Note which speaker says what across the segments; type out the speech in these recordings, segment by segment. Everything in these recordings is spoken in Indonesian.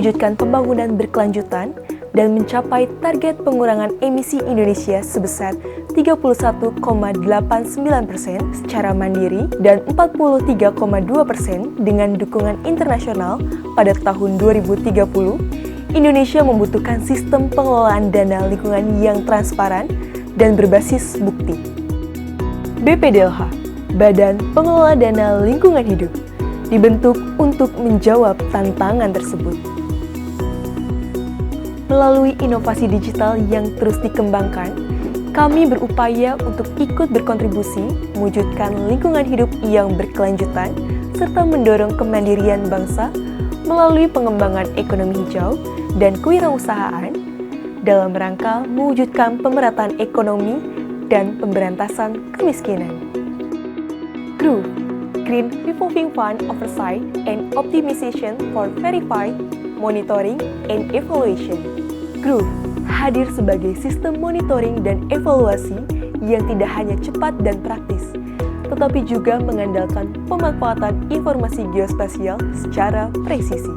Speaker 1: mewujudkan pembangunan berkelanjutan dan mencapai target pengurangan emisi Indonesia sebesar 31,89% secara mandiri dan 43,2% dengan dukungan internasional pada tahun 2030, Indonesia membutuhkan sistem pengelolaan dana lingkungan yang transparan dan berbasis bukti. BPDLH, Badan Pengelola Dana Lingkungan Hidup, dibentuk untuk menjawab tantangan tersebut. Melalui inovasi digital yang terus dikembangkan, kami berupaya untuk ikut berkontribusi mewujudkan lingkungan hidup yang berkelanjutan serta mendorong kemandirian bangsa melalui pengembangan ekonomi hijau dan kewirausahaan dalam rangka mewujudkan pemerataan ekonomi dan pemberantasan kemiskinan. GROOVE, Green Revolving Fund Oversight and Optimization for Verified Monitoring and Evaluation. GROOVE hadir sebagai sistem monitoring dan evaluasi yang tidak hanya cepat dan praktis, tetapi juga mengandalkan pemanfaatan informasi geospasial secara presisi.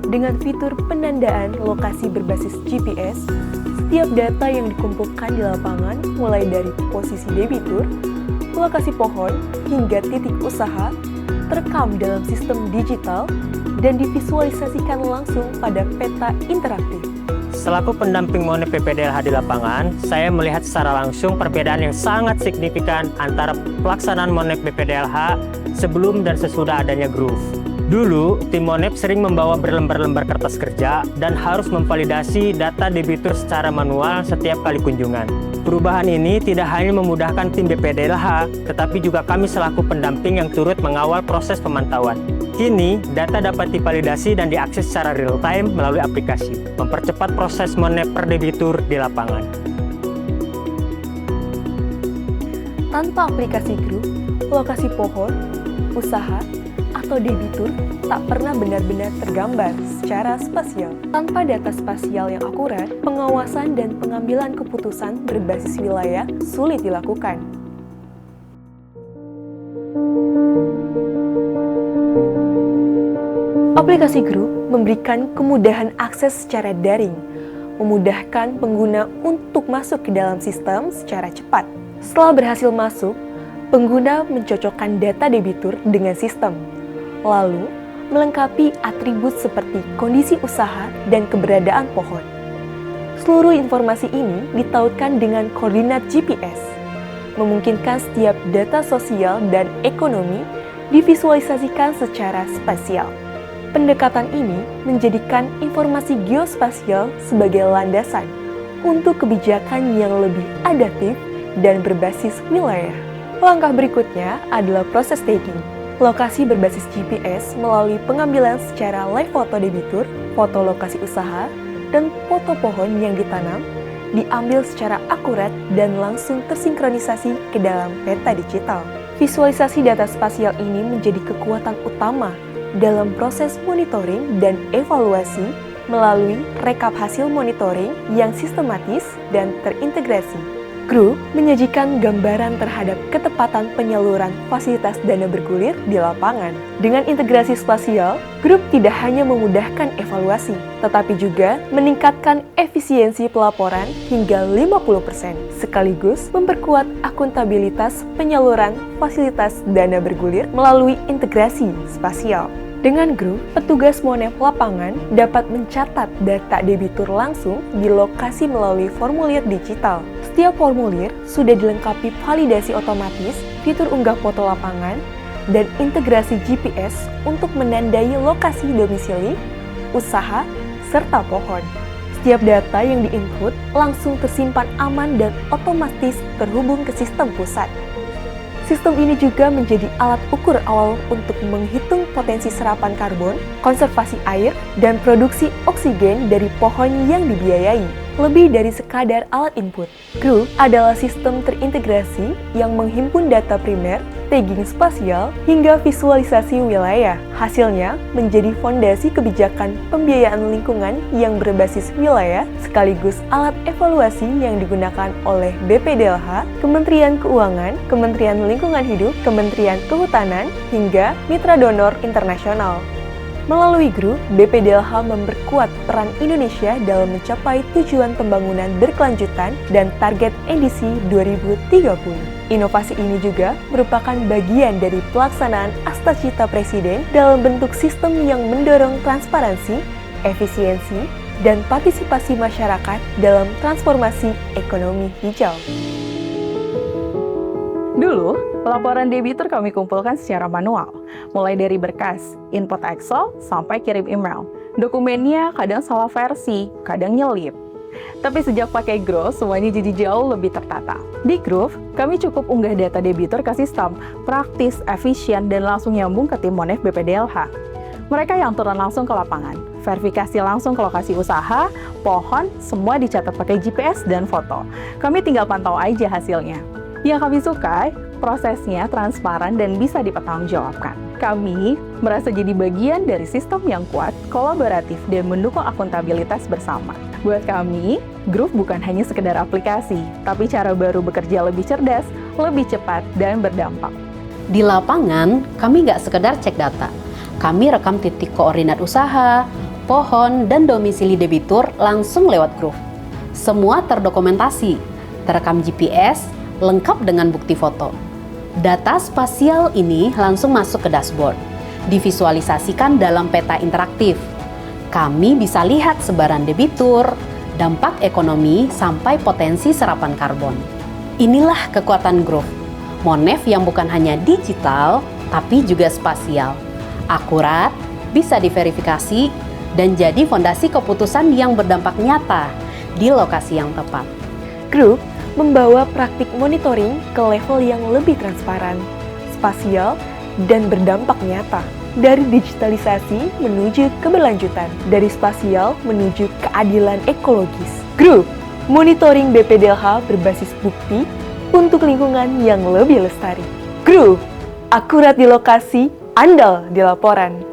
Speaker 1: Dengan fitur penandaan lokasi berbasis GPS, setiap data yang dikumpulkan di lapangan mulai dari posisi debitur, lokasi pohon, hingga titik usaha, terekam dalam sistem digital dan divisualisasikan langsung pada peta interaktif.
Speaker 2: Selaku pendamping Monep BPDLH di lapangan, saya melihat secara langsung perbedaan yang sangat signifikan antara pelaksanaan Monep BPDLH sebelum dan sesudah adanya GROOVE. Dulu, tim Monep sering membawa berlembar-lembar kertas kerja dan harus memvalidasi data debitur secara manual setiap kali kunjungan. Perubahan ini tidak hanya memudahkan tim BPDLH, tetapi juga kami selaku pendamping yang turut mengawal proses pemantauan. Kini, data dapat divalidasi dan diakses secara real-time melalui aplikasi, mempercepat proses Monep per debitur di lapangan.
Speaker 1: Tanpa aplikasi GROOVE, lokasi pohon, usaha, atau debitur tak pernah benar-benar tergambar secara spasial. Tanpa data spasial yang akurat, pengawasan dan pengambilan keputusan berbasis wilayah sulit dilakukan. Aplikasi GROOVE memberikan kemudahan akses secara daring, memudahkan pengguna untuk masuk ke dalam sistem secara cepat. Setelah berhasil masuk, pengguna mencocokkan data debitur dengan sistem, lalu melengkapi atribut seperti kondisi usaha dan keberadaan pohon. Seluruh informasi ini ditautkan dengan koordinat GPS, memungkinkan setiap data sosial dan ekonomi divisualisasikan secara spasial. Pendekatan ini menjadikan informasi geospasial sebagai landasan untuk kebijakan yang lebih adaptif dan berbasis wilayah. Langkah berikutnya adalah proses tagging. Lokasi berbasis GPS melalui pengambilan secara live foto debitur, foto lokasi usaha, dan foto pohon yang ditanam diambil secara akurat dan langsung tersinkronisasi ke dalam peta digital. Visualisasi data spasial ini menjadi kekuatan utama dalam proses monitoring dan evaluasi melalui rekap hasil monitoring yang sistematis dan terintegrasi. GROOVE menyajikan gambaran terhadap ketepatan penyaluran fasilitas dana bergulir di lapangan. Dengan integrasi spasial, GROOVE tidak hanya memudahkan evaluasi, tetapi juga meningkatkan efisiensi pelaporan hingga 50%, sekaligus memperkuat akuntabilitas penyaluran fasilitas dana bergulir melalui integrasi spasial. Dengan GROOVE, petugas Monep lapangan dapat mencatat data debitur langsung di lokasi melalui formulir digital. Setiap formulir sudah dilengkapi validasi otomatis, fitur unggah foto lapangan, dan integrasi GPS untuk menandai lokasi domisili, usaha, serta pohon. Setiap data yang diinput langsung tersimpan aman dan otomatis terhubung ke sistem pusat. Sistem ini juga menjadi alat ukur awal untuk menghitung potensi serapan karbon, konservasi air, dan produksi oksigen dari pohon yang dibiayai. Lebih dari sekadar alat input, GROOVE adalah sistem terintegrasi yang menghimpun data primer, tagging spasial, hingga visualisasi wilayah. Hasilnya menjadi fondasi kebijakan pembiayaan lingkungan yang berbasis wilayah, sekaligus alat evaluasi yang digunakan oleh BPDLH, Kementerian Keuangan, Kementerian Lingkungan Hidup, Kementerian Kehutanan, hingga mitra donor internasional. Melalui Groove, BPDLH memperkuat peran Indonesia dalam mencapai tujuan pembangunan berkelanjutan dan target edisi 2030. Inovasi ini juga merupakan bagian dari pelaksanaan Astacita Presiden dalam bentuk sistem yang mendorong transparansi, efisiensi, dan partisipasi masyarakat dalam transformasi ekonomi hijau.
Speaker 3: Dulu, laporan debitur kami kumpulkan secara manual, mulai dari berkas, input Excel, sampai kirim email. Dokumennya kadang salah versi, kadang nyelip. Tapi sejak pakai Groove, semuanya jadi jauh lebih tertata. Di Groove, kami cukup unggah data debitur ke sistem, praktis, efisien, dan langsung nyambung ke tim Monef BPDLH. Mereka yang turun langsung ke lapangan, verifikasi langsung ke lokasi usaha, pohon, semua dicatat pakai GPS dan foto. Kami tinggal pantau aja hasilnya. Yang kami suka, prosesnya transparan dan bisa dipertanggungjawabkan. Kami merasa jadi bagian dari sistem yang kuat, kolaboratif, dan mendukung akuntabilitas bersama. Buat kami, Groove bukan hanya sekedar aplikasi, tapi cara baru bekerja lebih cerdas, lebih cepat, dan berdampak.
Speaker 4: Di lapangan, kami nggak sekedar cek data. Kami rekam titik koordinat usaha, pohon, dan domisili debitur langsung lewat Groove. Semua terdokumentasi, terekam GPS, lengkap dengan bukti foto. Data spasial ini langsung masuk ke dashboard, divisualisasikan dalam peta interaktif. Kami bisa lihat sebaran debitur, dampak ekonomi, sampai potensi serapan karbon. Inilah kekuatan Groove, Monef yang bukan hanya digital, tapi juga spasial. Akurat, bisa diverifikasi, dan jadi fondasi keputusan yang berdampak nyata di lokasi yang tepat.
Speaker 1: Groove membawa praktik monitoring ke level yang lebih transparan, spasial, dan berdampak nyata. Dari digitalisasi menuju keberlanjutan, dari spasial menuju keadilan ekologis. Groove, monitoring BPDLH berbasis bukti untuk lingkungan yang lebih lestari. Groove, akurat di lokasi, andal di laporan.